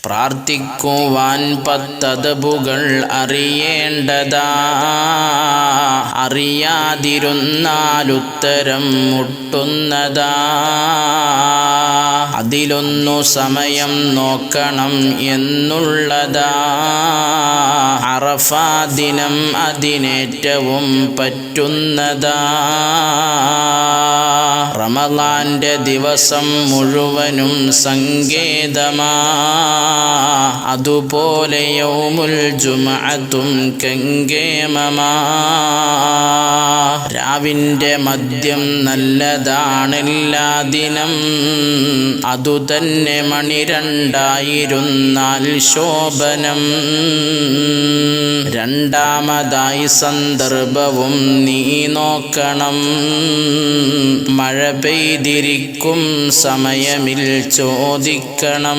പ്രാർത്ഥിക്കുവാൻ പത്തദബുകൾ അറിയേണ്ടതാ. അറിയാതിരുന്നാലുത്തരം മുട്ടുന്നതാ. അതിലൊന്നു സമയം നോക്കണം എന്നുള്ളതാ. അറഫാ ദിനം അതിനേറ്റവും പറ്റുന്നതാ. റമളാന്റെ ദിവസം മുഴുവനും സങ്കേതമാ. അതുപോലെ യൗമുൽ ജുമുഅത്തും കങ്കേമമാ. രാവിന്റെ മദ്യം നല്ലതാണെല്ലാ ദിനം. അതുതന്നെ മണിരണ്ടായിരുന്നാൽ ശോഭനം. രണ്ടാമതായി സന്ദർഭവും നീ നോക്കണം. മഴ പെയ്തിരിക്കും സമയമിൽ ചോദിക്കണം.